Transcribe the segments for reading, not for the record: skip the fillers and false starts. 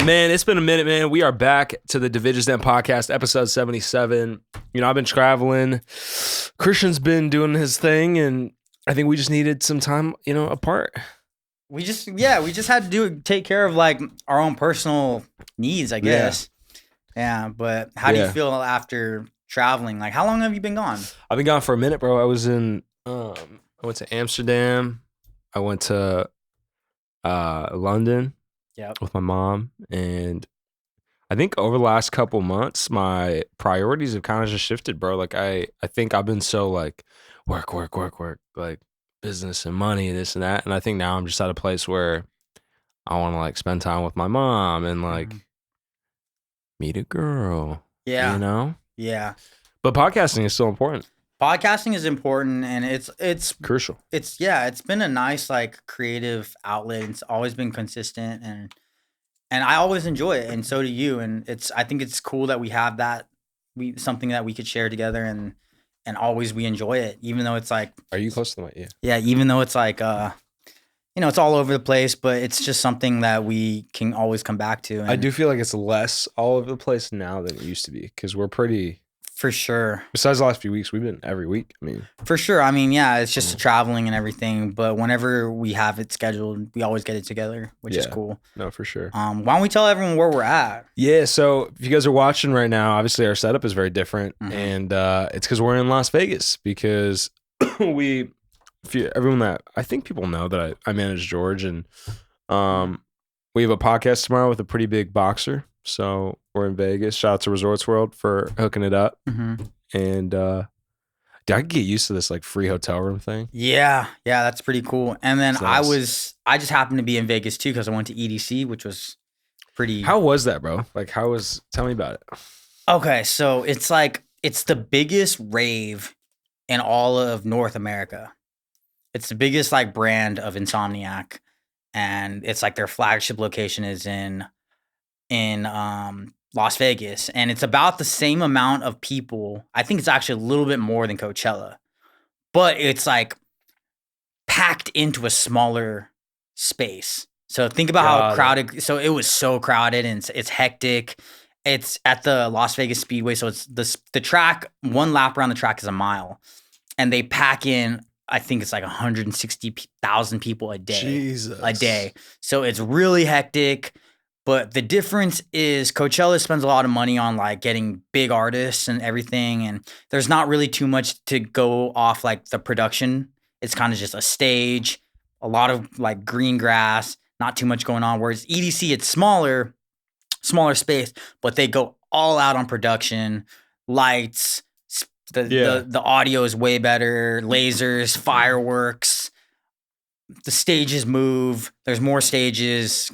Man, it's been a minute, man. We are back to the Divij podcast, episode 77. You know, I've been traveling. Christian's been doing his thing, and I think we just needed some time, apart. We just had to take care of like our own personal needs, I guess. Yeah, but how do you feel after traveling? Like, how long have you been gone? I've been gone for a minute, bro. I was in, I went to Amsterdam. I went to London. Yep. With my mom, and I think over the last couple months, my priorities have kind of just shifted, bro. Like I think I've been so like work, like business and money, this and that, and I think now I'm just at a place where I want to like spend time with my mom and like meet a girl. Yeah, yeah. But podcasting is still important. Podcasting is important, and it's crucial. It's been a nice like creative outlet. It's always been consistent, and I always enjoy it, and so do you. And I think it's cool that we have that something that we could share together, and always we enjoy it, even though it's like. Are you close to the mic? Yeah. Yeah, even though it's like it's all over the place, but it's just something that we can always come back to. And I do feel like it's less all over the place now than it used to be because we're pretty. For sure. Besides the last few weeks, we've been every week. For sure. Yeah, it's just traveling and everything. But whenever we have it scheduled, we always get it together, which is cool. No, for sure. Why don't we tell everyone where we're at? Yeah. So if you guys are watching right now, obviously our setup is very different, and it's because we're in Las Vegas because everyone that I think people know that I manage George, and we have a podcast tomorrow with a pretty big boxer. So we're in Vegas. Shout out to Resorts World for hooking it up. And I could get used to this like free hotel room thing. Yeah, that's pretty cool. And then nice. I just happened to be in Vegas too because I went to EDC, which was pretty. How was that, bro? Like, tell me about it. Okay, so it's the biggest rave in all of North America. It's the biggest like brand of Insomniac, and it's like their flagship location is in Las Vegas, and it's about the same amount of people. I think it's actually a little bit more than Coachella, but it's like packed into a smaller space. So think about how crowded. So it was so crowded, and it's hectic. It's at the Las Vegas Speedway, so it's the track. One lap around the track is a mile, and they pack in. I think it's like 160,000 people a day. Jesus. A day. So it's really hectic. But the difference is Coachella spends a lot of money on like getting big artists and everything. And there's not really too much to go off like the production. It's kind of just a stage, a lot of like green grass, not too much going on. Whereas EDC, it's smaller space, but they go all out on production, lights, the audio is way better, lasers, fireworks, the stages move, there's more stages.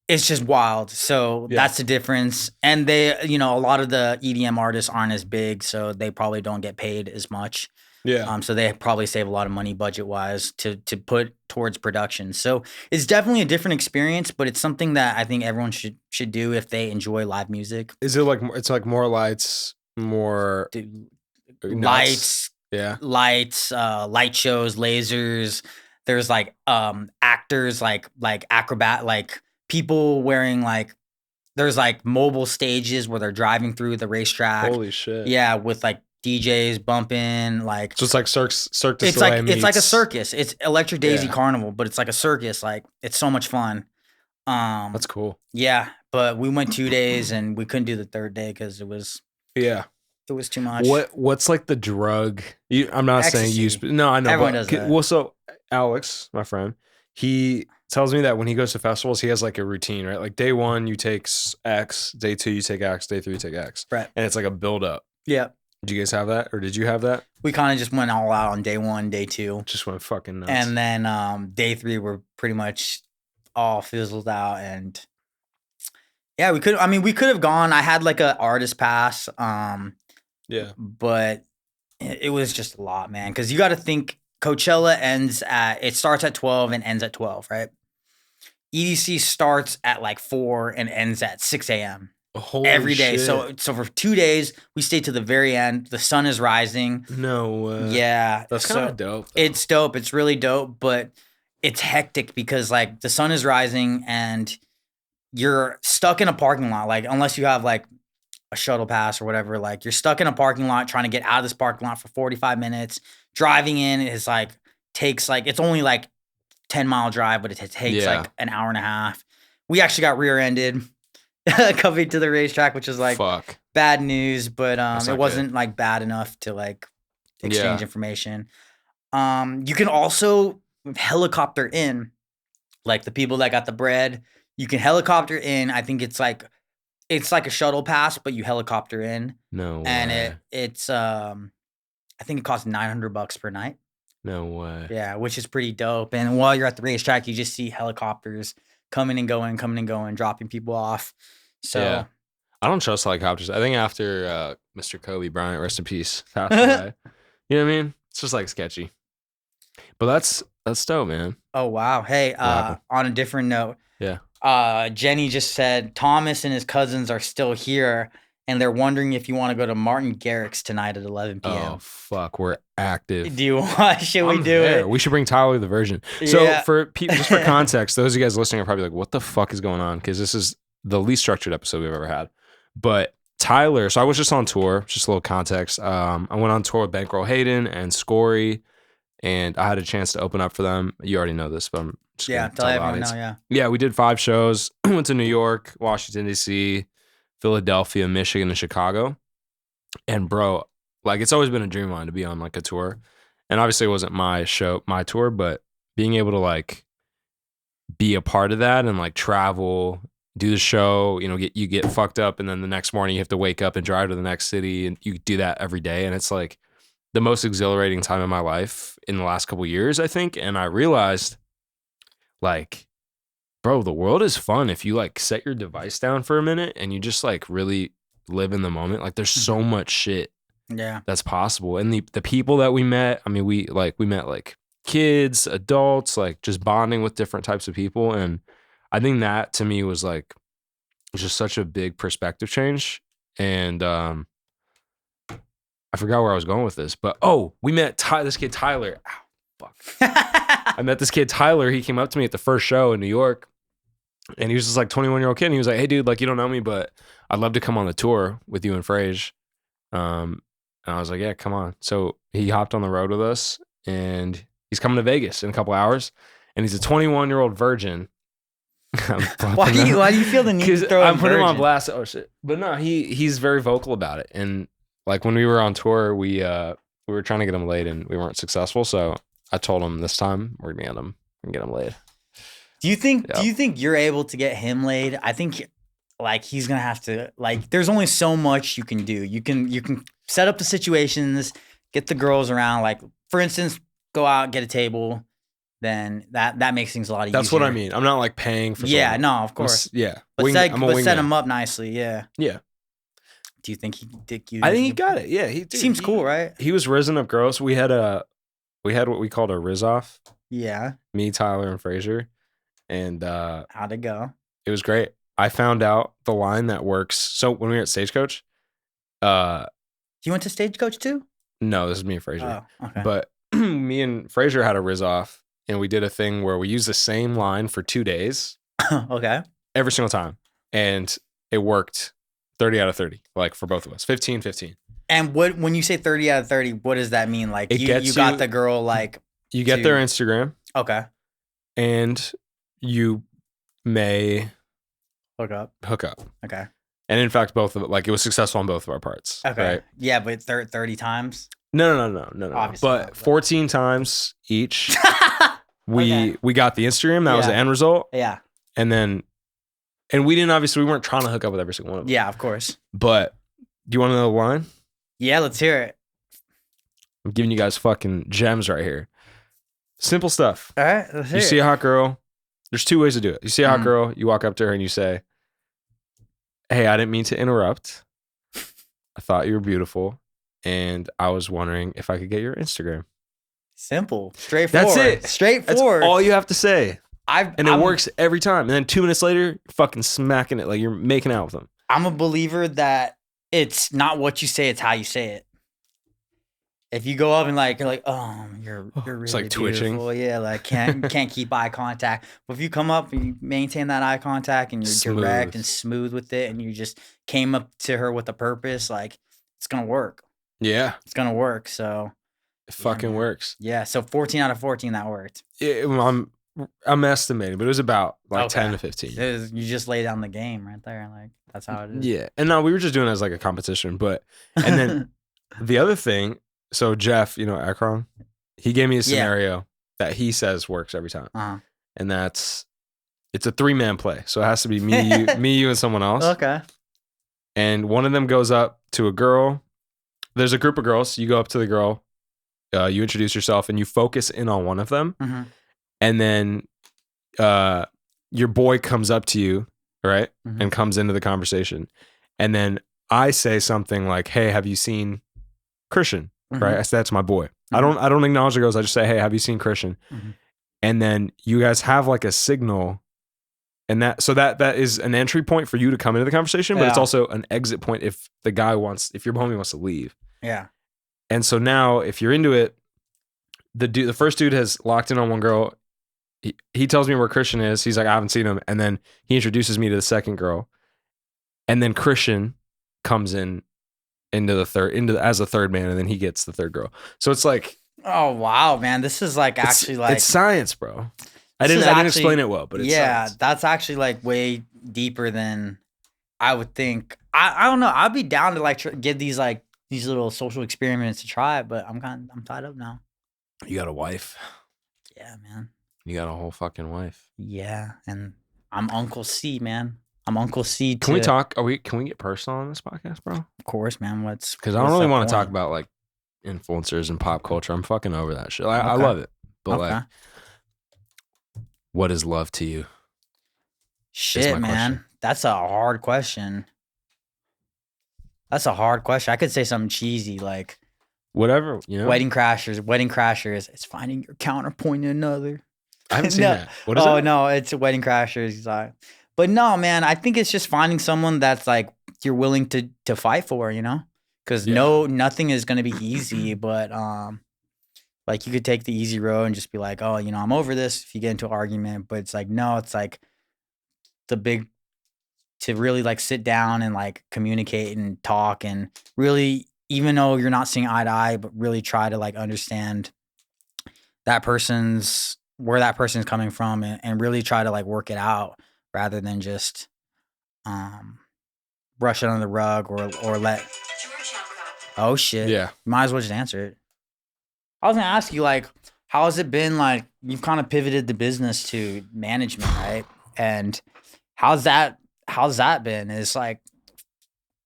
It's just wild. So that's the difference. And they, a lot of the EDM artists aren't as big, so they probably don't get paid as much. Yeah. So they probably save a lot of money budget-wise to put towards production. So it's definitely a different experience, but it's something that I think everyone should do if they enjoy live music. Is it like it's like more lights, more lights? Yeah. Lights, light shows, lasers. There's like actors, like acrobat, like people wearing like, there's like mobile stages where they're driving through the racetrack. Holy shit. Yeah, with like DJs bumping, like. So it's like Cirque du It's Soleil like it's like a circus. It's Electric Daisy Carnival, but it's like a circus. Like it's so much fun. That's cool. Yeah, but we went 2 days and we couldn't do the third day because it was. Yeah. It was too much. What's like the drug? I'm not Ecstasy. saying use. No, I know. Everyone does that. Well, so Alex, my friend, he tells me that when he goes to festivals, he has like a routine, right? Like day 1, you take X, day 2, you take X, day 3, you take X. Right. And it's like a build up. Yeah. Did you guys have that? Or did you have that? We kind of just went all out on day 1, day 2. Just went fucking nuts. And then day 3, we're pretty much all fizzled out. And yeah, we could have gone. I had like a artist pass. Yeah. But it was just a lot, man. Because you got to think Coachella it starts at 12 and ends at 12, right? EDC starts at like 4 and ends at 6 a.m. every day. Shit. So for 2 days, we stayed to the very end. The sun is rising. No way. Yeah. That's kind of dope. Though. It's dope. It's really dope, but it's hectic because like the sun is rising and you're stuck in a parking lot, like unless you have like a shuttle pass or whatever, like you're stuck in a parking lot trying to get out of this parking lot for 45 minutes. Driving in is like takes like it's only like 10-mile drive, but it takes like an hour and a half. We actually got rear-ended coming to the racetrack, which is like bad news, but it wasn't like bad enough to like exchange information. You can also helicopter in, like the people that got the bread. You can helicopter in. I think it's like a shuttle pass, but you helicopter in. No way. And it's I think it costs $900 per night. No way. Yeah, which is pretty dope. And while you're at the racetrack, you just see helicopters coming and going, dropping people off. So yeah. I don't trust helicopters. I think after Mr. Kobe Bryant, rest in peace, passed away. You know what I mean? It's just like sketchy. But that's dope, man. Oh wow. Hey, on a different note. Yeah. Jenny just said Thomas and his cousins are still here, and they're wondering if you want to go to Martin Garrix's tonight at 11 p.m. Oh fuck, we're active. Do you want? Should we do it? We should bring Tyler the Virgin. So for people, just for context, those of you guys listening are probably like, "What the fuck is going on?" Because this is the least structured episode we've ever had. But Tyler, so I was just on tour. Just a little context. I went on tour with Bankrol Hayden and Scory, and I had a chance to open up for them. You already know this, but I'm just gonna tell everyone now. Yeah, we did 5 shows. Went to New York, Washington D.C., Philadelphia, Michigan, and Chicago. And bro, like it's always been a dream of mine to be on like a tour. And obviously it wasn't my tour, but being able to like be a part of that and like travel, do the show, you get fucked up, and then the next morning you have to wake up and drive to the next city, and you do that every day. And it's like the most exhilarating time of my life in the last couple of years, I think. And I realized like, bro, the world is fun if you like set your device down for a minute and you just like really live in the moment. Like there's so much shit that's possible. And the people that we met, I mean, we met like kids, adults, like just bonding with different types of people. And I think that to me was like just such a big perspective change. And I forgot where I was going with this, but we met this kid Tyler. Ow, fuck. I met this kid Tyler. He came up to me at the first show in New York, and he was just like 21-year-old kid. And he was like, "Hey, dude, like you don't know me, but I'd love to come on the tour with you and Frage." And I was like, "Yeah, come on." So he hopped on the road with us, and he's coming to Vegas in a couple hours. And he's a 21-year-old virgin. Why do you feel the need to throw I'm putting him on blast? Oh shit! But no, he's very vocal about it. And like when we were on tour, we were trying to get him laid, and we weren't successful. So I told him this time we're gonna get him laid. Do you think you're able to get him laid? I think like he's gonna have to like. There's only so much you can do. You can set up the situations, get the girls around. Like for instance, go out, get a table. Then that makes things a lot easier. That's what I mean. I'm not like paying for. Yeah, no, of course. But set him up nicely. Yeah. Yeah. Do you think he did? I think he got it. Yeah, he seems cool, right? He was rizzing up girls. We had what we called a rizz off. Yeah. Me, Tyler, and Frazier. And how'd it go? It was great. I found out the line that works. So when we were at Stagecoach, you went to Stagecoach too? No, this is me and Frazier. Oh, okay. But me and Frazier had a rizz off, and we did a thing where we used the same line for 2 days. Okay. Every single time. And it worked 30 out of 30, like for both of us. 15-15. And when you say 30 out of 30, what does that mean? Like you got the girl like you get their Instagram. Okay. And you may hook up. Okay. And in fact, both of it, like it was successful on both of our parts. Okay. Right? Yeah, but 30 times? No. Obviously but 14 times each. We got the Instagram. That was the end result. Yeah. And we weren't trying to hook up with every single one of them. Yeah, of course. But do you want to know the line? Yeah, let's hear it. I'm giving you guys fucking gems right here. Simple stuff. All right, let's hear it. You see a hot girl. There's 2 ways to do it. You see a hot girl, you walk up to her and you say, "Hey, I didn't mean to interrupt. I thought you were beautiful, and I was wondering if I could get your Instagram." Simple. Straightforward. That's it. Straightforward. That's all you have to say. It I'm, works every time. And then 2 minutes later, you're fucking smacking it like you're making out with them. I'm a believer that it's not what you say, it's how you say it. if you go up and like you're like, oh, you're really It's like twitching. beautiful. Yeah, like can't keep eye contact. But if you come up and you maintain that eye contact and you're direct and smooth with it, and you just came up to her with a purpose, like it's gonna work. Yeah, It's gonna work. So it fucking works. Yeah. So 14 out of 14 that worked. I'm estimating, but it was about like 10 to 15. You just lay down the game right there. Like that's how it is. Yeah, and no, we were just doing it as like a competition. But and then the other thing. So Jeff, Akron, he gave me a scenario that he says works every time, and it's a 3-man play. So it has to be me, you, and someone else. Okay. And one of them goes up to a girl. There's a group of girls. You go up to the girl, you introduce yourself, and you focus in on one of them, and then your boy comes up to you, right, and comes into the conversation, and then I say something like, "Hey, have you seen Christian?" Right, I say that's my boy. I don't acknowledge the girls. I just say, "Hey, have you seen Christian?" And then you guys have like a signal, and that is an entry point for you to come into the conversation, but it's also an exit point if your homie wants to leave. Yeah. And so now, if you're into it, the first dude has locked in on one girl. He tells me where Christian is. He's like, I haven't seen him, and then he introduces me to the second girl, and then Christian comes in. As a third man, and then he gets the third girl. So it's like, oh wow, man, this is like actually like it's science, bro. I didn't explain it well, but it's science. That's actually like way deeper than I would think. I don't know. I'd be down to like give these little social experiments to try, but I'm tied up now. You got a wife? Yeah, man. You got a whole fucking wife? Yeah, and I'm Uncle C, man. I'm Uncle C. Can we talk? Can we get personal on this podcast, bro? Of course, man. Because I don't really want to talk about like influencers and pop culture. I'm fucking over that shit. I love it, but like, what is love to you? Shit, man. That's a hard question. I could say something cheesy like, whatever, Wedding Crashers. It's finding your counterpoint in another. I haven't seen that. What is it? Oh no, it's Wedding Crashers. But no, man, I think it's just finding someone that's like you're willing to fight for, because nothing is gonna be easy. But like you could take the easy road and just be like, oh, I'm over this if you get into an argument. But it's like no, it's like to really like sit down and like communicate and talk and really, even though you're not seeing eye to eye, but really try to like understand where that person's coming from and really try to like work it out. Rather than just brush it under the rug or let. Oh shit! Yeah, might as well just answer it. I was gonna ask you like, how has it been? Like you've kind of pivoted the business to management, right? And how's that been? It's like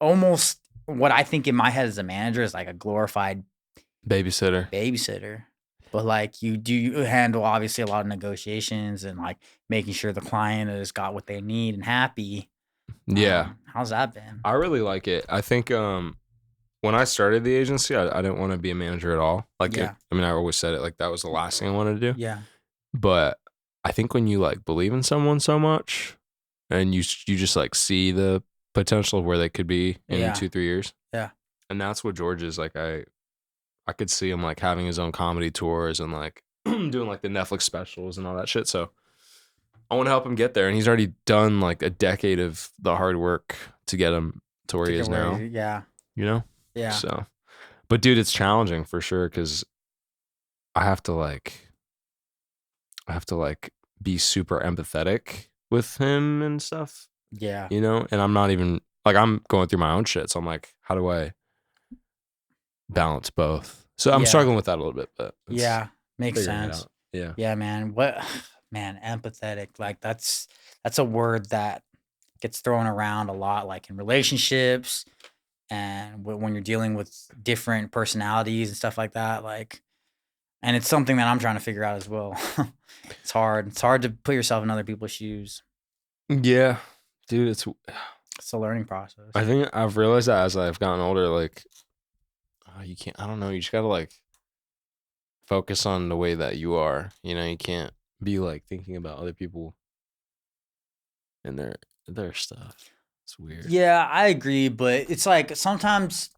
almost what I think in my head as a manager is like a glorified babysitter. But like you handle obviously a lot of negotiations and like making sure the client has got what they need and happy. Yeah. How's that been? I really like it. I think when I started the agency, I didn't want to be a manager at all. Like, I always said it like that was the last thing I wanted to do. Yeah. But I think when you like believe in someone so much and you just like see the potential of where they could be in 2-3 years. Yeah. And that's what George is like. I could see him like having his own comedy tours and like doing like the Netflix specials and all that shit. So I want to help him get there. And he's already done like a decade of the hard work to get him to where he is now. Yeah. Yeah. So, but dude, it's challenging for sure. Cause I have to like be super empathetic with him and stuff. Yeah. And I'm not even like, I'm going through my own shit. So I'm like, how do I balance both? So I'm struggling with that a little bit, but makes sense. Yeah, man. Empathetic. Like that's a word that gets thrown around a lot, like in relationships and when you're dealing with different personalities and stuff like that. Like, and it's something that I'm trying to figure out as well. It's hard. It's hard to put yourself in other people's shoes. Yeah, dude. It's a learning process. I think I've realized that as I've gotten older, like, you can't, I don't know. You just got to like focus on the way that you are. You can't be like thinking about other people and their stuff. It's weird. Yeah, I agree. But it's like sometimes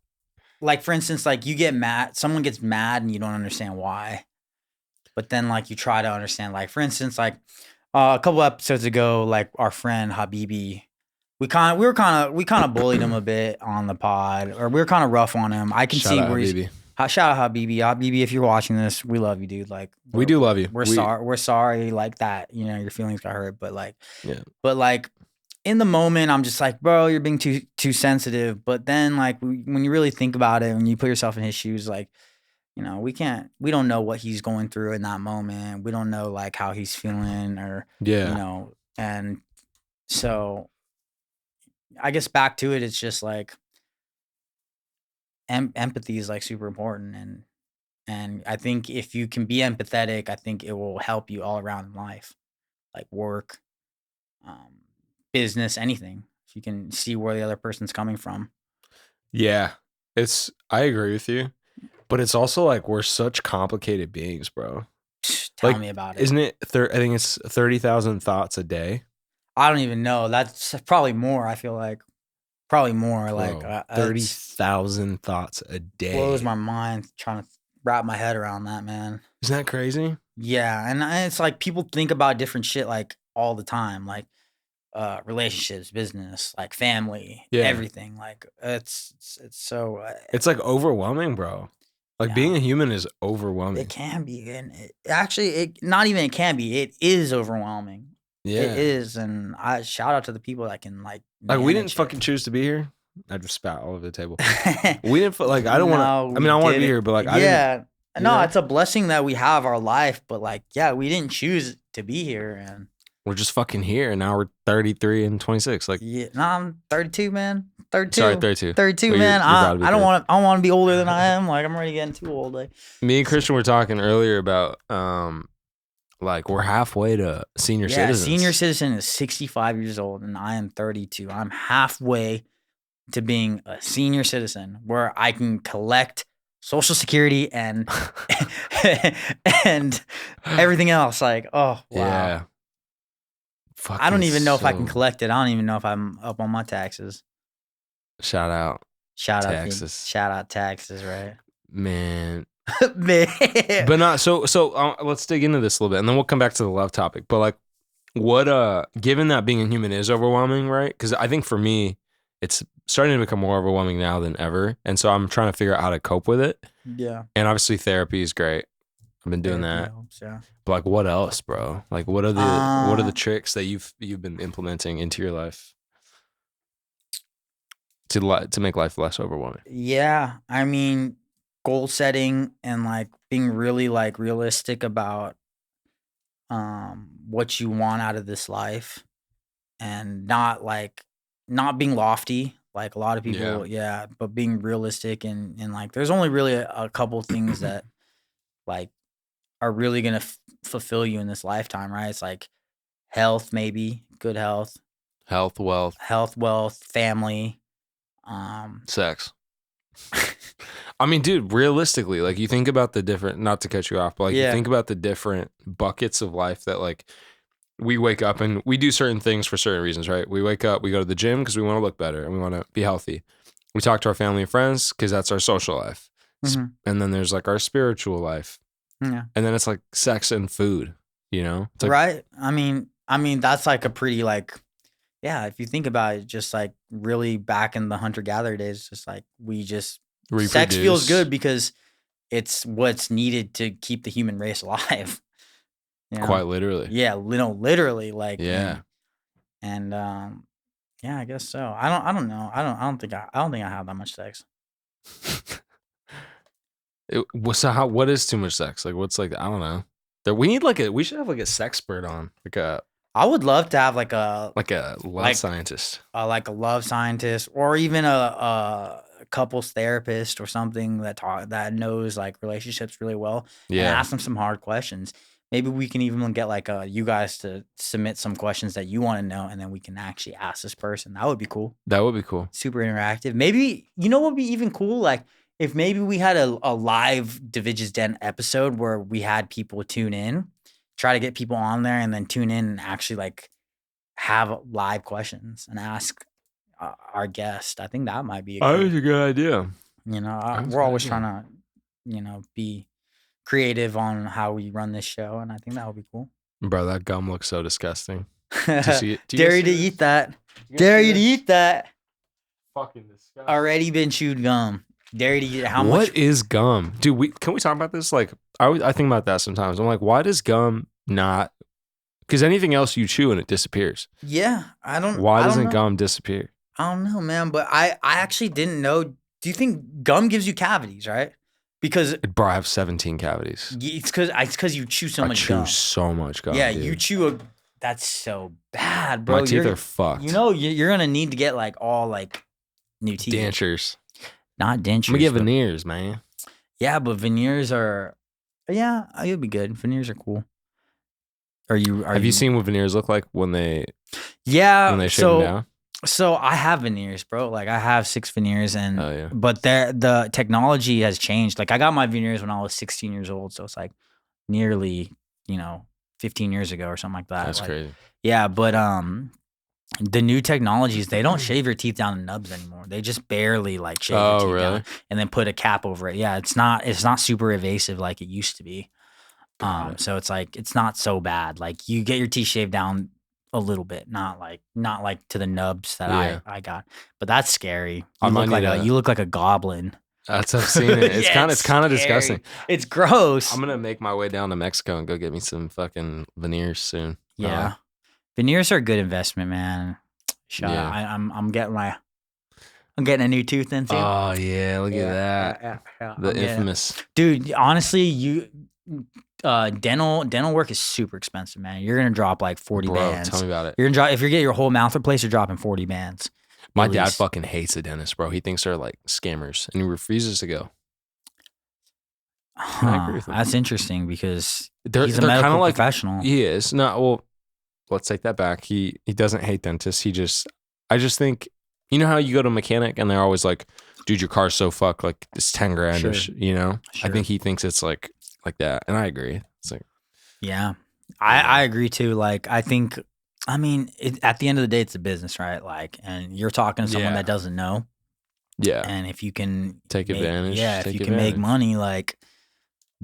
like for instance, like you get mad, someone gets mad and you don't understand why. But then like you try to understand, like for instance, like a couple episodes ago, like our friend Habibi, we kind of bullied him a bit on the pod, or we were kind of rough on him. I can Shout see out where he's Habibi. shout out Habibi. Habibi, if you're watching this, we love you, dude. Like We do love you. We're sorry. We're sorry like that. You know, your feelings got hurt, but like Yeah. but like in the moment, I'm just like, bro, you're being too sensitive. But then like when you really think about it, when you put yourself in his shoes, like, you know, we don't know what he's going through in that moment. We don't know like how he's feeling or, Yeah. you know, and so I guess back to it, it's just like empathy is like super important. And I think if you can be empathetic, I think it will help you all around in life, like work, um, business, anything. If you can see where the other person's coming from. Yeah. I agree with you. But it's also like we're such complicated beings, bro. Tell Like, me about it. isn't it? I think it's 30,000 thoughts a day. I don't even know. That's probably more. I feel like probably more. Bro, Like 30,000 thoughts a day. Blows my mind trying to wrap my head around that, man. Isn't that crazy? Yeah, and it's like people think about different shit like all the time, like relationships, business, like family, Yeah. everything. Like it's so. It's like overwhelming, bro. Like Yeah. being a human is overwhelming. It can be, and it not even it can be. It is overwhelming. Yeah. It is, and I shout out to the people that can like. Like we didn't manage fucking it. choose to be here. I just spat all over the table. We didn't like. I don't want No, to. I mean, I want to be didn't. here, but like, I didn't. Yeah, you no, know? it's a blessing that we have our life, but like, yeah, we didn't choose to be here, and We're just fucking here, and now we're 33 and 26. Like, yeah, no, I'm 32, man. 32. sorry, 32. 32, Well, man. you're about to be I don't 30. want to. I don't want to be older than I am. Like I'm already getting too old. Like Me and Christian were talking earlier about like we're halfway to senior yeah, citizens. senior citizen is 65 years old, and I am 32. I'm halfway to being a senior citizen, where I can collect Social Security and and everything else. Like, oh wow. Yeah. I don't even know if I Fucking can collect it. I don't even know if I'm up on my taxes. Shout out, Shout Taxes. out taxes, right? man. Man. But not so. Let's dig into this a little bit, and then we'll come back to the love topic. But like, what? Given that being a human is overwhelming, right? Because I think for me, it's starting to become more overwhelming now than ever, and so I'm trying to figure out how to cope with it. Yeah. And obviously, therapy is great. I've been doing Therapy that. helps, yeah. But like, what else, bro? Like, what are the tricks that you've been implementing into your life to make life less overwhelming? Yeah. I mean, goal setting and like being really like realistic about what you want out of this life, and not being lofty like a lot of people, yeah, but being realistic, and like there's only really a couple things that like are really gonna fulfill you in this lifetime, right? It's like health, maybe good health, Health, wealth, wealth, family, sex. I mean, dude, realistically, like you think about the different, not to cut you off, but like you think about the different buckets of life that like we wake up and we do certain things for certain reasons, right? We wake up, we go to the gym because we want to look better and we want to be healthy. We talk to our family and friends because that's our social life. Mhm. And then there's like our spiritual life. Yeah. And then it's like sex and food, you know? It's like, Right. I mean that's like a pretty like, yeah, if you think about it, just like really back in the hunter-gatherer days, just like we just sex feels reproduce. good because it's what's needed to keep the human race alive. You know? Quite literally. Yeah, literally like Yeah. and yeah, I guess so. I don't know. I don't think I have that much sex. So what is too much sex? Like what's like, I don't know. We should have like a sexpert on. I would love to have like a love scientist. Like a love scientist, or even a couples therapist or something that knows like relationships really well. And ask them some hard questions. Maybe we can even get like you guys to submit some questions that you want to know, and then we can actually ask this person. That would be cool. That would be cool. Super interactive. Maybe, you know what would be even cool? Like if maybe we had a live Divij's Den episode where we had people tune in, try to get people on there and then tune in and actually like have live questions and ask our guest. I think that might be a good idea. You know, That's we're a good always idea. trying to, be creative on how we run this show, and I think that would be cool. Bro, that gum looks so disgusting. Do you see it? Do Dare guys you to see this? eat that. You guys Dare see you to this? eat that. Fucking disgusting. Already been chewed gum. Dare you to eat it. How What much? is gum? Dude, can we talk about this? Like, I think about that sometimes. I'm like, why does gum not? Because anything else you chew and it disappears. Yeah, Why I don't doesn't know. gum disappear? I don't know, man. But I actually didn't know. Do you think gum gives you cavities, right? Because Bro, I have 17 cavities. it's because you chew so I much chew gum. so much gum. Yeah, dude. you chew a. That's so bad, bro. My teeth are fucked. You know, you're gonna need to get like all like new teeth. Dentures. Not dentures. I'm gonna get but- veneers, man. Yeah, but veneers are. Yeah, it'll be good. Veneers are cool. Have you seen what veneers look like when they Yeah. shave them down? So I have veneers, bro. Like I have 6 veneers, and Oh yeah. but the technology has changed. Like I got my veneers when I was 16 years old, so it's like nearly 15 years ago or something like that. That's Like, crazy. Yeah, but the new technologies, they don't shave your teeth down to nubs anymore. They just barely like shave your teeth really? down and then put a cap over it. Yeah, it's not super evasive like it used to be. Got it. So it's like it's not so bad. Like you get your teeth shaved down a little bit, not like to the nubs that Yeah. I got. But that's scary. I You might look like need you look like a goblin. I've seen it. It's Yeah, kind of scary. disgusting. It's gross. I'm gonna make my way down to Mexico and go get me some fucking veneers soon. Yeah. Veneers are a good investment, man. Yeah. I'm getting a new tooth in soon. Oh yeah, look at that. Yeah. The infamous. Dude, honestly, dental work is super expensive, man. You're gonna drop like 40 Bro, bands. tell me about it. You're gonna drop if you get your whole mouth replaced, you're dropping 40 bands. My at dad least. fucking hates the dentist, bro. He thinks they're like scammers, and he refuses to go. I agree with him. That's interesting because They're he's a kind medical of like professional. he is. No, well, let's take that back. He doesn't hate dentists. I just think, you know how you go to a mechanic and they're always like, dude, your car's so fucked, like it's 10 grand, Sure. I Sure. think he thinks it's like that, and I agree. It's like, Yeah, I agree too. Like, at the end of the day, it's a business, right? Like, and you're talking to someone Yeah. that doesn't know, yeah, and if you can take advantage. yeah, if take you can make advantage. money, like,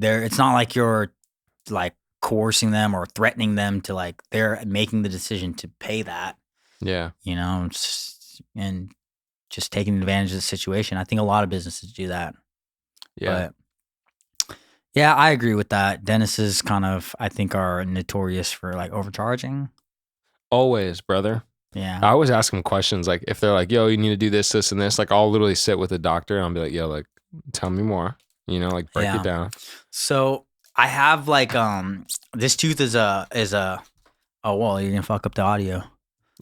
it's not like you're like coercing them or threatening them to like they're making the decision to pay that, Yeah, and just taking advantage of the situation. I think a lot of businesses do that. yeah. But yeah, I agree with that. Dentists kind of, I think, are notorious for like overcharging. Always, brother. Yeah. I always ask them questions like, if they're like, yo, you need to do this, this, and this. Like, I'll literally sit with a doctor and I'll be like, yo, like, tell me more. Like break Yeah. it down. So I have like this tooth is a oh well, you're gonna fuck up the audio.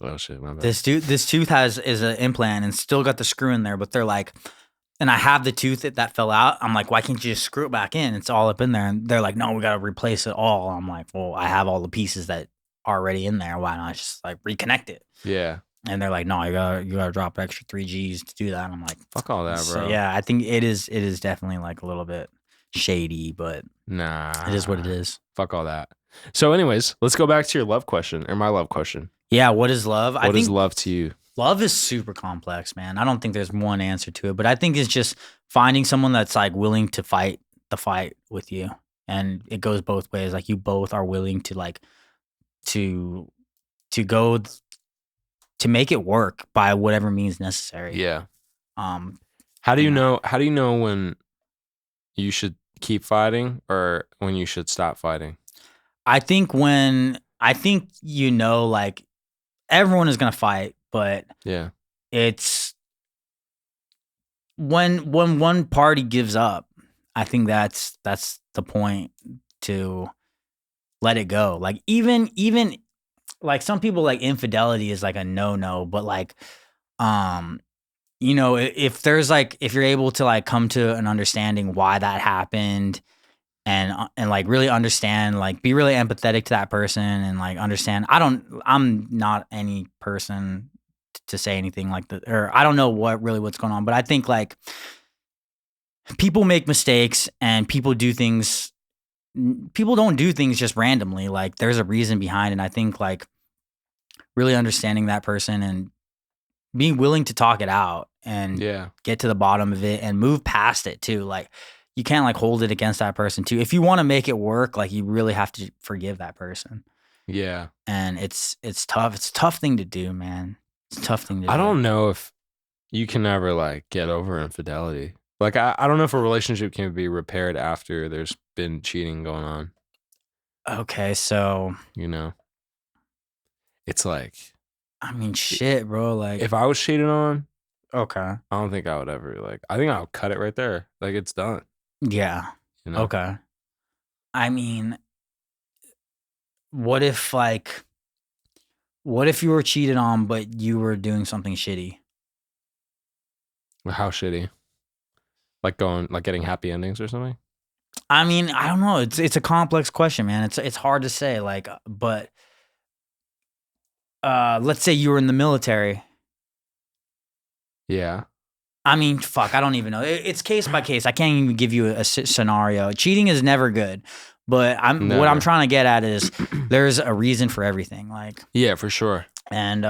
Oh shit, my bad. This tooth is an implant and still got the screw in there, but they're like, and I have the tooth that fell out. I'm like, why can't you just screw it back in? It's all up in there, and they're like, no, we gotta replace it all. I'm like, well, I have all the pieces that are already in there. Why not just like reconnect it? Yeah. And they're like, no, you gotta drop extra 3 G's to do that. And I'm like, Fuck all that, bro. so yeah, I think it is definitely like a little bit shady, but Nah. it is what it is. Fuck all that. So, anyways, let's go back to your love question or my love question. Yeah, what is love? I What think is love to you? love is super complex, man. I don't think there's one answer to it, but I think it's just finding someone that's like willing to fight the fight with you. And it goes both ways. Like you both are willing to like to go to make it work by whatever means necessary. Yeah. Um How do you Yeah. know? How do you know when you should keep fighting or when you should stop fighting? I think like everyone is gonna fight, but Yeah. it's when one party gives up, I think that's the point to let it go. Like even like some people like infidelity is like a no, but like if there's like if you're able to like come to an understanding why that happened and like really understand, like be really empathetic to that person and like understand. I'm not any person to say anything like that, or I don't know what's going on, but I think like people make mistakes and people do things. People don't do things just randomly. Like there's a reason behind it. And I think like really understanding that person and being willing to talk it out and get to the bottom of it and move past it too. Like you can't like hold it against that person too. If you want to make it work, like you really have to forgive that person. Yeah. And it's tough. It's a tough thing to do, man. It's a tough thing to do. I don't know if you can ever like get over infidelity. Like I don't know if a relationship can be repaired after there's been cheating going on. Okay, so you know, it's like, I mean, shit, bro. Like if I was cheated on, okay, I don't think I would ever like. I think I'll cut it right there. Like it's done. Yeah. You know? Okay. I mean, what if you were cheated on, but you were doing something shitty? How shitty? Like getting happy endings or something? I mean, I don't know. It's a complex question, man. It's hard to say. Like, but let's say you were in the military. Yeah. I mean, fuck, I don't even know. It's case by case. I can't even give you a scenario. Cheating is never good, but what I'm trying to get at is there's a reason for everything. Like, yeah, for sure. And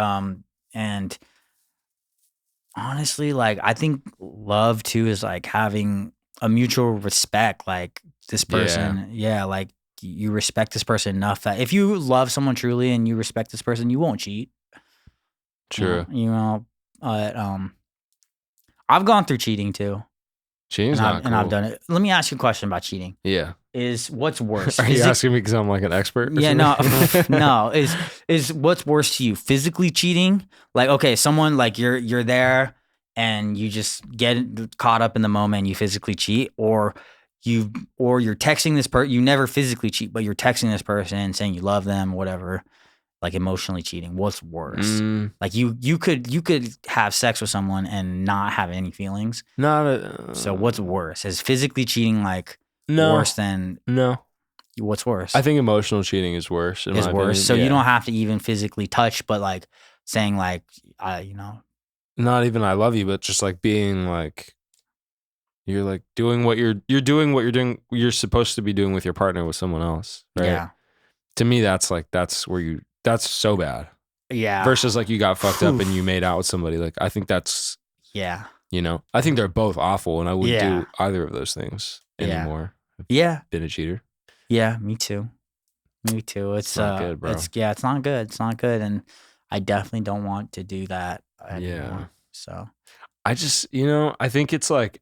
honestly, like I think love too is like having a mutual respect. Like this person, like you respect this person enough that if you love someone truly and you respect this person, you won't cheat. True. But I've gone through cheating too. Cheating's not cool. And I've done it. Let me ask you a question about cheating. Yeah. Is what's worse? Are you asking me because I'm like an expert? Yeah, no, no. Is what's worse to you? Physically cheating? Like, okay, someone like you're there and you just get caught up in the moment and you physically cheat, or you're texting this person. You never physically cheat, but you're texting this person saying you love them, whatever. Like emotionally cheating. What's worse? Like you could have sex with someone and not have any feelings. So what's worse? Is physically cheating like worse than What's worse? I think emotional cheating is worse. Is worse. So you don't have to even physically touch, but like saying like not even I love you, but just like being like you're like doing what you're doing you're supposed to be doing with your partner with someone else, right? Yeah. To me, that's so bad. Yeah. Versus like you got fucked up and you made out with somebody. Like I think that's I think they're both awful, and I wouldn't do either of those things anymore. Yeah. Been a cheater. Yeah, me too. It's not good, bro. It's not good. It's not good, and I definitely don't want to do that anymore. Yeah. So I just, I think it's like,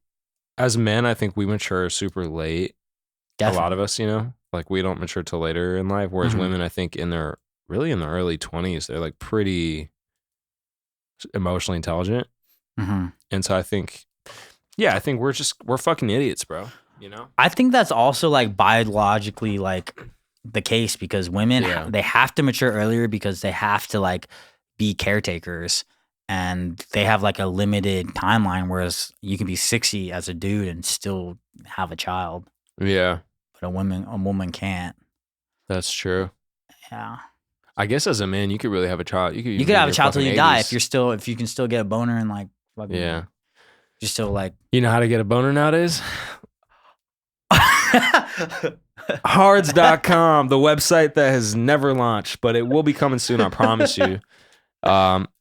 as men, I think we mature super late. Definitely. A lot of us, like we don't mature till later in life. Whereas women, I think in their early 20s, they're like pretty emotionally intelligent. And so I think we're fucking idiots, bro. I think that's also like biologically like the case, because women, they have to mature earlier because they have to like be caretakers, and they have like a limited timeline, whereas you can be 60 as a dude and still have a child. Yeah. But a woman can't. That's true. Yeah. I guess as a man, you could really have a child. You could have a child till you die if you can still get a boner and like fucking, yeah. You're still like, you know how to get a boner nowadays? Hards.com, the website that has never launched, but it will be coming soon, I promise you.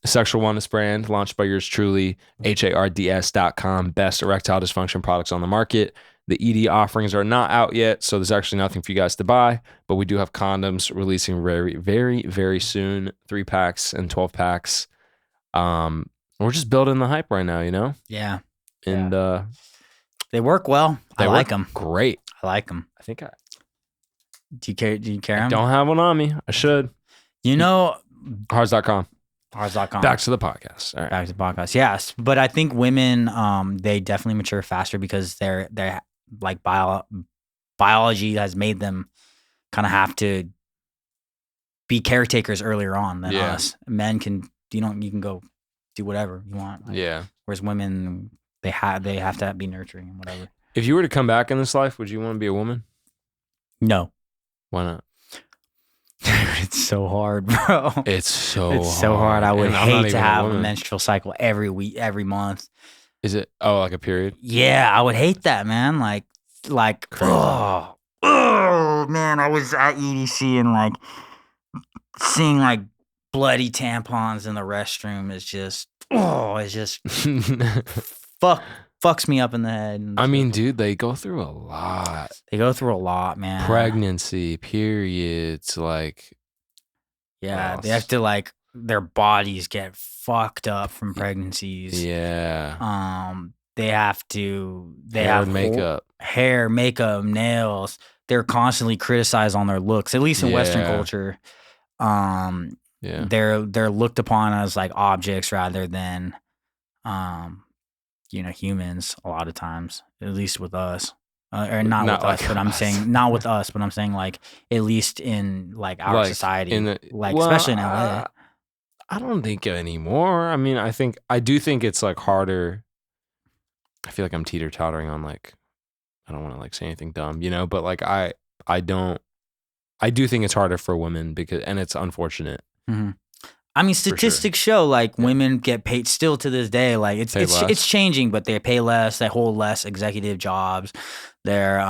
Sexual wellness brand launched by yours truly. HARDS.com, best erectile dysfunction products on the market. The ED offerings are not out yet, so there's actually nothing for you guys to buy, but we do have condoms releasing very, very, very soon. 3-packs and 12-packs. We're just building the hype right now, Yeah. And they work well. I like them. Great. I like them. I think Do you care them? Don't have one on me. I should. Hards.com. Hards.com. Back to the podcast. All right. Back to the podcast. Yes. But I think women, they definitely mature faster because they're like biology has made them kind of have to be caretakers earlier on than us. Men can, you can go do whatever you want. Yeah. Whereas women, they have to be nurturing and whatever. If you were to come back in this life, would you want to be a woman? No. Why not? It's so hard, bro. It's so hard. I would hate to have a menstrual cycle every week, every month. Is it? Oh, like a period? Yeah, I would hate that, man. Like, oh man, I was at EDC and like seeing like bloody tampons in the restroom is just It just fucks me up in the head. And I mean, dude, they go through a lot. they go through a lot, man. Pregnancy, periods, like. Yeah, What they have else? to like their bodies get fucked up from pregnancies. Yeah. They have to Hair have and makeup. hair, makeup, nails. They're constantly criticized on their looks, at least in Western Yeah. culture. Yeah. They're looked upon as like objects rather than humans a lot of times, at least with us. Or not with like us, but I'm us. saying not with us, but I'm saying like at least in like our Like, society, well, especially in LA. I don't think anymore. I mean, I do think it's like harder. I feel like I'm teeter-tottering on like, I don't want to like say anything dumb, but like I do think it's harder for women and it's unfortunate. Mm-hmm. I mean, statistics show like women get paid still to this day. Like it's changing, but they pay less. They hold less executive jobs. They're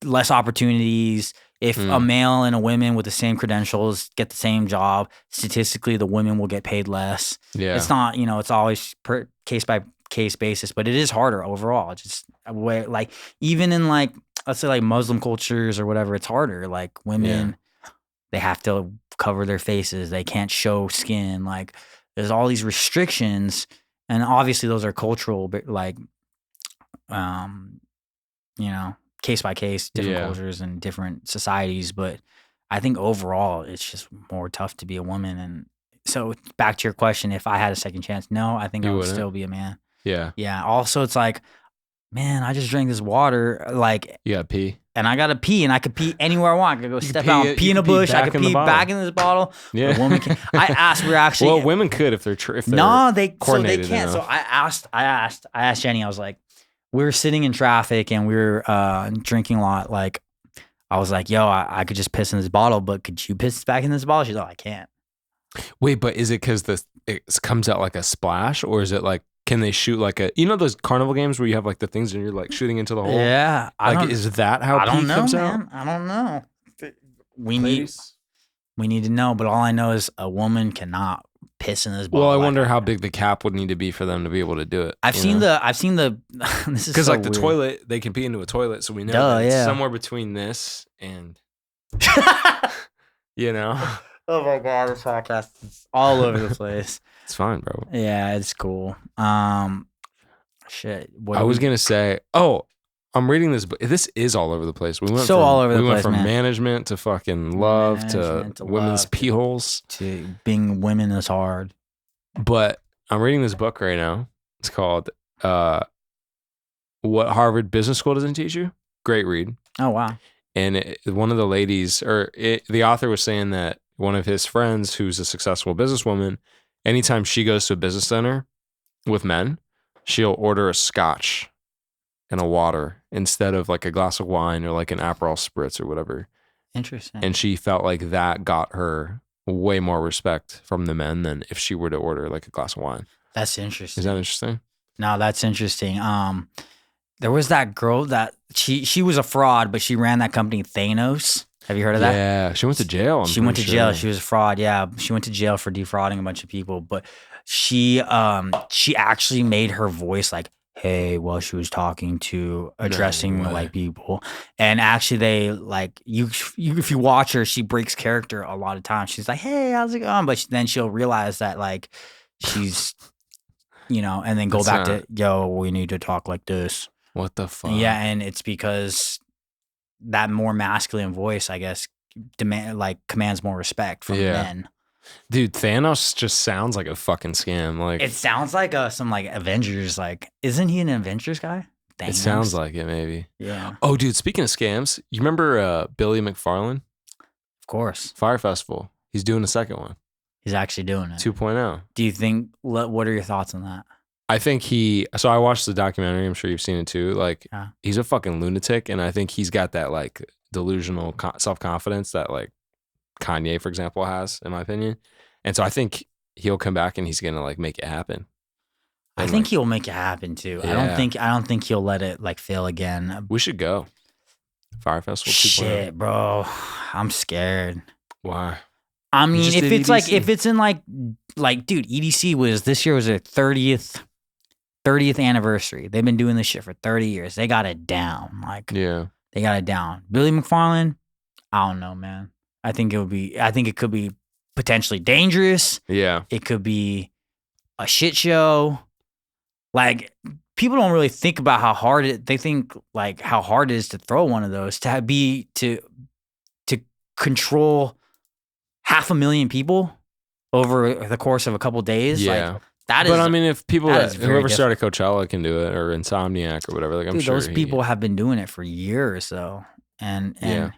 less opportunities. If a male and a woman with the same credentials get the same job, statistically the women will get paid less. Yeah, it's not it's always per case by case basis, but it is harder overall. Just like even in like let's say like Muslim cultures or whatever, it's harder. Like women. Yeah. They have to cover their faces. They can't show skin. Like there's all these restrictions, and obviously those are cultural, but like, case by case, different cultures and different societies. But I think overall, it's just more tough to be a woman. And so back to your question, if I had a second chance, no, I think I would still be a man. Yeah. Yeah. Also, it's like, man, I just drank this water. Like, you gotta pee. And I gotta pee, and I could pee anywhere I want. I could go step out and pee in a bush. I could pee back in this bottle. Yeah, but women can't. I asked. We're actually well, women could if they're no, they coordinated so they can't. enough. So I asked Jenny. I was like, we were sitting in traffic and we were drinking a lot. Like, I was like, yo, I could just piss in this bottle, but could you piss back in this bottle? She's like, I can't. Wait, but is it because it comes out like a splash, or is it like? Can they shoot like those carnival games where you have like the things and you're like shooting into the hole? Yeah. Like, is that how pee comes out? I don't know. We need to know, but all I know is a woman cannot piss in this bottle. Well, I wonder how big the cap would need to be for them to be able to do it. I've seen the this is because so like the weird. toilet, they can pee into a toilet, so we know that it's somewhere between this and Oh my god, this podcast is all over the place. It's fine, bro. Yeah, it's cool. Shit. I was gonna say, I'm reading this, but this is all over the place. We went all over the place. We went from management to fucking love to women's pee holes to being women is hard. But I'm reading this book right now. It's called "What Harvard Business School Doesn't Teach You." Great read. Oh wow! And one of the ladies, the author was saying that one of his friends, who's a successful businesswoman, anytime she goes to a business center with men, she'll order a scotch and a water instead of like a glass of wine or like an Aperol spritz or whatever. Interesting. And she felt like that got her way more respect from the men than if she were to order like a glass of wine. That's interesting. Is that interesting? No, that's interesting. There was that girl that she was a fraud, but she ran that company Thanos. Have you heard of that? Yeah, she went to jail. She went to jail. She was a fraud. Yeah, she went to jail for defrauding a bunch of people. But she actually made her voice like, "Hey," while she was talking to addressing white people. And actually, they like you. If you watch her, she breaks character a lot of times. She's like, "Hey, how's it going?" But then she'll realize that like she's, and then go back to, "Yo, we need to talk like this." What the fuck? Yeah, and it's because that more masculine voice, I guess, commands more respect from men. Dude, Thanos just sounds like a fucking scam. Like it sounds like some like Avengers. Like, isn't he an Avengers guy? Thanos. It sounds like it, maybe. Yeah. Oh, dude, speaking of scams, you remember Billy McFarland? Of course. Fire Festival. He's doing a second one. He's actually doing it. 2.0. Do you think? What are your thoughts on that? I think so I watched the documentary. I'm sure you've seen it too. Like, he's a fucking lunatic, and I think he's got that like delusional self-confidence that like Kanye, for example, has, in my opinion. And so I think he'll come back and he's gonna like make it happen. I think he'll make it happen too. Yeah. I don't think he'll let it like fail again. We should go. Fire Festival 2.0. Shit, bro. I'm scared. Why? I mean, just if did it's like EDC. if it's in like dude, EDC was this year was their 30th anniversary. They've been doing this shit for 30 years. They got it down. Like Yeah. they got it down. Billy McFarland, I don't know, man. I think it could be potentially dangerous. Yeah. It could be a shit show. Like people don't really think about how hard they think like how hard it is to throw one of those to control 500,000 people over the course of a couple days. Yeah. Like that is. But I mean, if people that is very whoever started Coachella can do it, or Insomniac or whatever, like I'm dude, sure those people have been doing it for years though. And Yeah.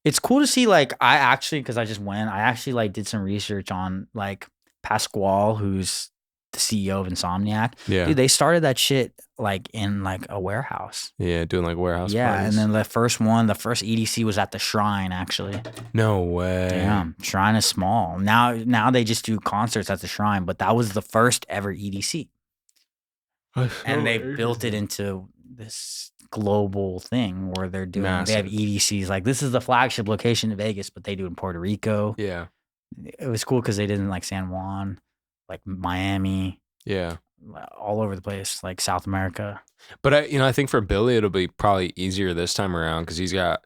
it's cool to see like because I just went, I actually like did some research on like Pasquale, who's the CEO of Insomniac. Yeah. Dude, they started that shit like in like a warehouse. Yeah, doing like warehouse Yeah, parties. and then the first EDC was at the Shrine actually. No way. Damn, Shrine is small. Now they just do concerts at the Shrine, but that was the first ever EDC. And they built it into this global thing where they're doing they have Massive. EDCs. Like this is the flagship location in Vegas, but they do it in Puerto Rico. Yeah. It was cool because they did in like San Juan, like Miami, Yeah. all over the place, like South America. But I think for Billy it'll be probably easier this time around because he's got,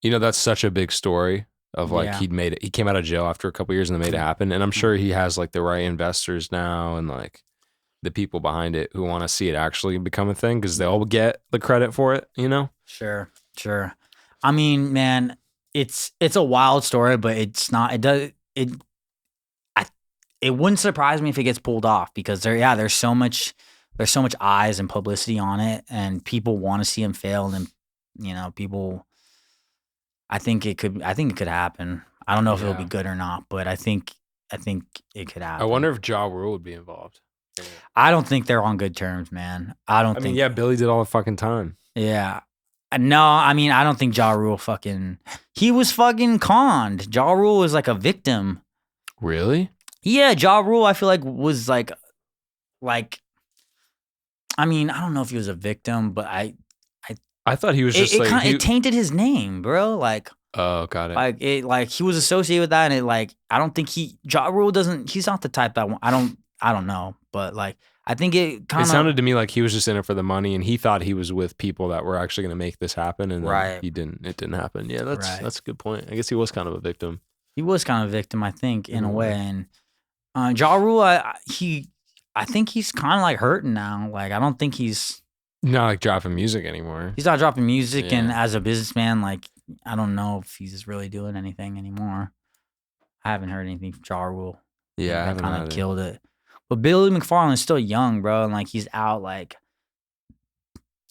that's such a big story of like Yeah. he came out of jail after a couple years and they made it happen, and I'm sure he has like the right investors now and like the people behind it who want to see it actually become a thing because they'll get the credit for it. Sure. I mean, man, it's a wild story, but it's not. It wouldn't surprise me if it gets pulled off because there's so much eyes and publicity on it, and people want to see him fail, and people. I think it could happen. I don't know if it'll be good or not, but I think it could happen. I wonder if Ja Rule would be involved. I don't think they're on good terms, man. I mean, yeah, Billy did all the fucking time. Yeah. No, I mean, I don't think Ja Rule he was fucking conned. Ja Rule was like a victim. Really? Yeah, Ja Rule, I feel like was like, I mean, I don't know if he was a victim, but I thought he was just it tainted his name, bro. Like, oh, got it. He was associated with that, and I don't think Ja Rule he's not the type that I don't know, but like, I think it kind of sounded to me like he was just in it for the money, and he thought he was with people that were actually going to make this happen, and then it didn't happen. Yeah, that's a good point. I guess he was kind of a victim. He was kind of a victim, I think, in a way. And Ja Rule, I think he's kind of like hurting now. Like, I don't think he's not like dropping music anymore. He's not dropping music, and as a businessman, like, I don't know if he's really doing anything anymore. I haven't heard anything from Ja Rule. Yeah, I haven't kind of killed it. But Billy McFarland is still young, bro, and like he's out, like,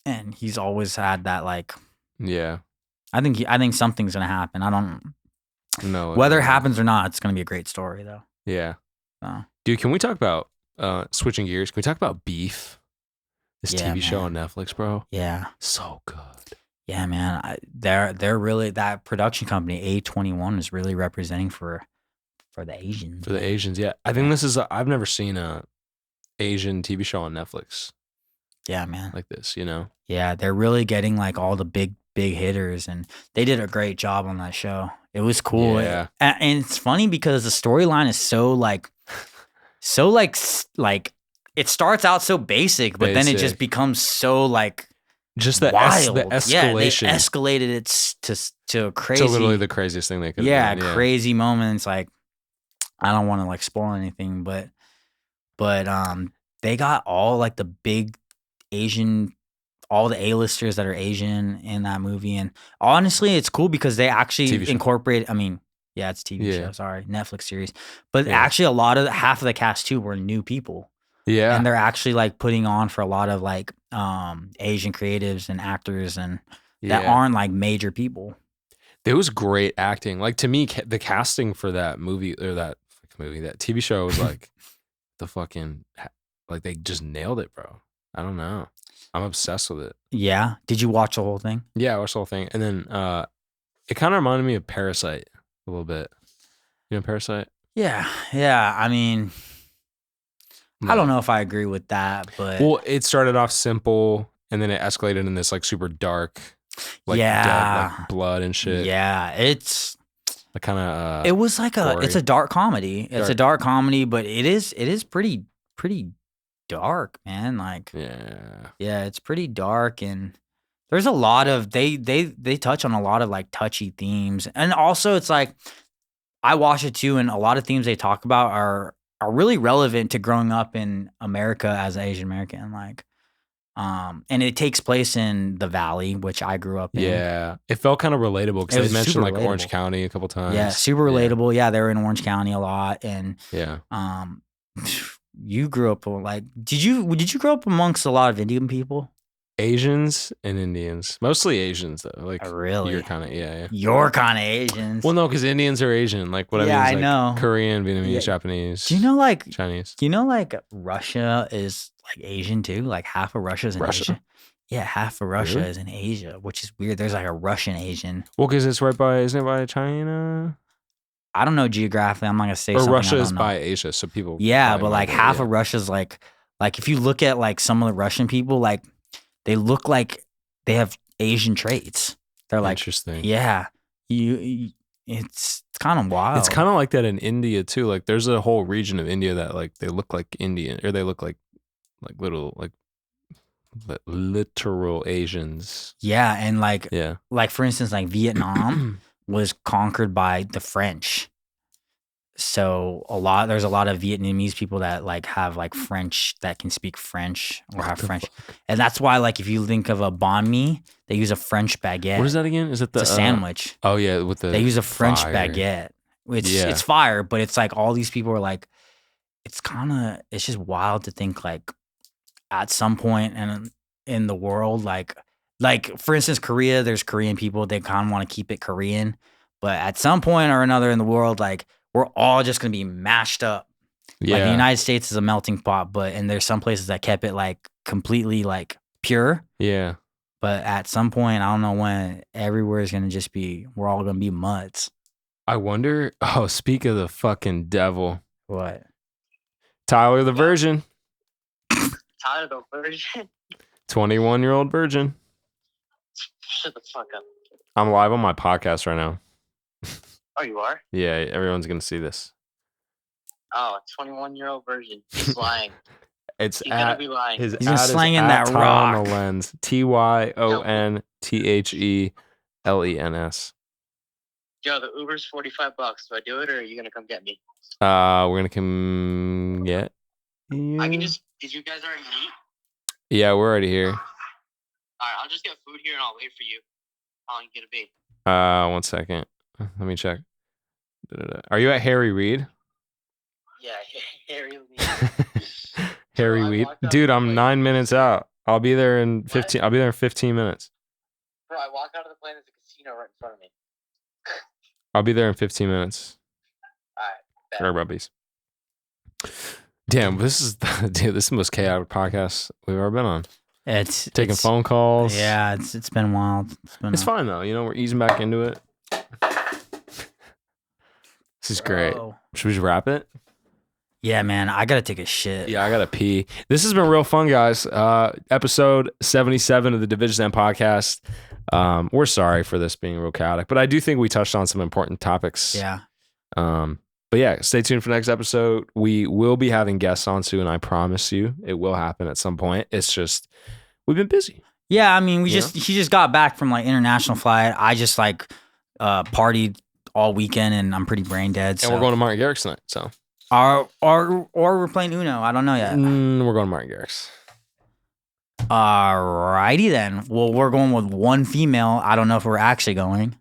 and he's always had that, like, yeah. I think something's gonna happen. I don't know whether it happens or not. It's gonna be a great story, though. Yeah, dude. Can we talk about switching gears? Can we talk about Beef? This TV show on Netflix, bro. Yeah, so good. Yeah, man. They're really, that production company A21 is really representing for the Asians. For the Asians, yeah. I think this is I've never seen a Asian TV show on Netflix. Yeah, man. Like this, Yeah, they're really getting like all the big hitters, and they did a great job on that show. It was cool. Yeah. And it's funny because the storyline is so like it starts out so basic, but then it just becomes so like just the wild. The escalation. Yeah, they escalated it to crazy. To literally the craziest thing they could have done. Yeah, crazy moments. Like, I don't want to like spoil anything, but they got all like the big Asian, all the A-listers that are Asian in that movie, and honestly, it's cool because they actually incorporate. I mean, yeah, it's a TV show. Sorry, Netflix series, but actually, half of the cast too were new people. Yeah, and they're actually like putting on for a lot of like Asian creatives and actors and that aren't like major people. There was great acting. Like, to me, the casting for that movie or that TV show was like the fucking, like, they just nailed it, bro. I don't know. I'm obsessed with it. Yeah. Did you watch the whole thing? Yeah, I watched the whole thing. And then it kind of reminded me of Parasite a little bit. You know Parasite? Yeah. Yeah. I mean, I don't know if I agree with that, but. Well, it started off simple and then it escalated in this like super dark, like dead, like blood and shit. Yeah. It's. Like kind of. It was like it's a dark comedy. It's a dark comedy, but it is pretty dark, man. Like yeah, it's pretty dark, and there's a lot of they touch on a lot of like touchy themes, and also it's like I watch it too, and a lot of themes they talk about are really relevant to growing up in America as an Asian American, like. And it takes place in the Valley, which I grew up in. Yeah, it felt kind of relatable because they mentioned like Orange County a couple times. Yeah, super relatable. Yeah, they were in Orange County a lot, and you grew up like did you grow up amongst a lot of Indian people? Asians and Indians, mostly Asians though. Like really, you're kind of You're kind of Asians. Well, no, because Indians are Asian. Like what I mean is like know. Korean, Vietnamese, Japanese. Do you know like Chinese? Do you know like Russia is like Asian too? Like half of Russia is in Asia. Yeah, half of Russia is in Asia, which is weird. There's like a Russian Asian. Well, because it's right by, isn't it by China? I don't know geographically. I'm not gonna say. Or something Russia I don't is know. by Asia, so people. Yeah, but like half of Russia's like if you look at like some of the Russian people, like they look like they have Asian traits. They're like interesting. Yeah, it's kind of wild. It's kind of like that in India too. Like there's a whole region of India that like they look like Indian, or they look like little like literal Asians. Yeah, and like for instance, like Vietnam was conquered by the French. So there's a lot of Vietnamese people that like have like French, that can speak French or have French. And that's why like if you think of a banh mi, they use a French baguette. What is that again? Is it it's a sandwich? Oh yeah, with the they use a French baguette. It's fire, but it's like all these people are like, it's just wild to think like at some point in the world, like for instance, Korea, there's Korean people, they kind of want to keep it Korean, but at some point or another in the world, like we're all just gonna be mashed up. Yeah. Like the United States is a melting pot, and there's some places that kept it like completely like pure. Yeah. But at some point, I don't know when, everywhere is gonna just be, we're all gonna be mutts. I wonder. Oh, speak of the fucking devil. What? Tyler the Virgin. Tyler the Virgin. 21-year-old virgin. Shut the fuck up. I'm live on my podcast right now. Oh, you are? Yeah, everyone's gonna see this. Oh, 21-year-old virgin. He's lying. He's gotta be lying. He's just slanging that rock. On the lens. TYONTHELENS. Yo, the Uber's $45. Do I do it, or are you gonna come get me? We're gonna come get you. I can just. Did you guys already eat? Yeah, we're already here. All right, I'll just get food here and I'll wait for you. How long you gonna be? 1 second. Let me check. Are you at Harry Reid? Yeah, Harry Reid. Harry Reid, dude. I'm 9 minutes out. I'll be there in 15. I'll be there in 15 minutes. Bro, I walk out of the plane. There's a casino right in front of me. I'll be there in 15 minutes. All right. Sorry, Bubbies. Damn, this is the most chaotic podcast we've ever been on. It's taking phone calls. Yeah, it's been wild. It's fine though. You know, we're easing back into it. This is great. Should we just wrap it? Yeah, man. I gotta take a shit. Yeah, I gotta pee. This has been real fun, guys. Episode 77 of the Divij podcast. We're sorry for this being real chaotic, but I do think we touched on some important topics. Yeah. But yeah, stay tuned for next episode. We will be having guests on soon. I promise you, it will happen at some point. It's just we've been busy. Yeah, I mean, he just got back from like international flight. I just like partied all weekend, and I'm pretty brain dead. And we're going to Martin Garrix tonight. So, or we're playing Uno. I don't know yet. We're going to Martin Garrix. Alrighty then. Well, we're going with one female. I don't know if we're actually going.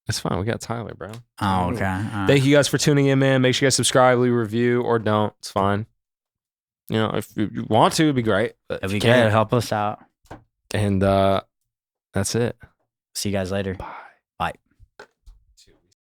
It's fine. We got Tyler, bro. Oh, okay. Right. Thank you guys for tuning in, man. Make sure you guys subscribe, leave a review, or don't. It's fine. You know, if you want to, it'd be great. If you can, help us out. And that's it. See you guys later. Bye. Bye.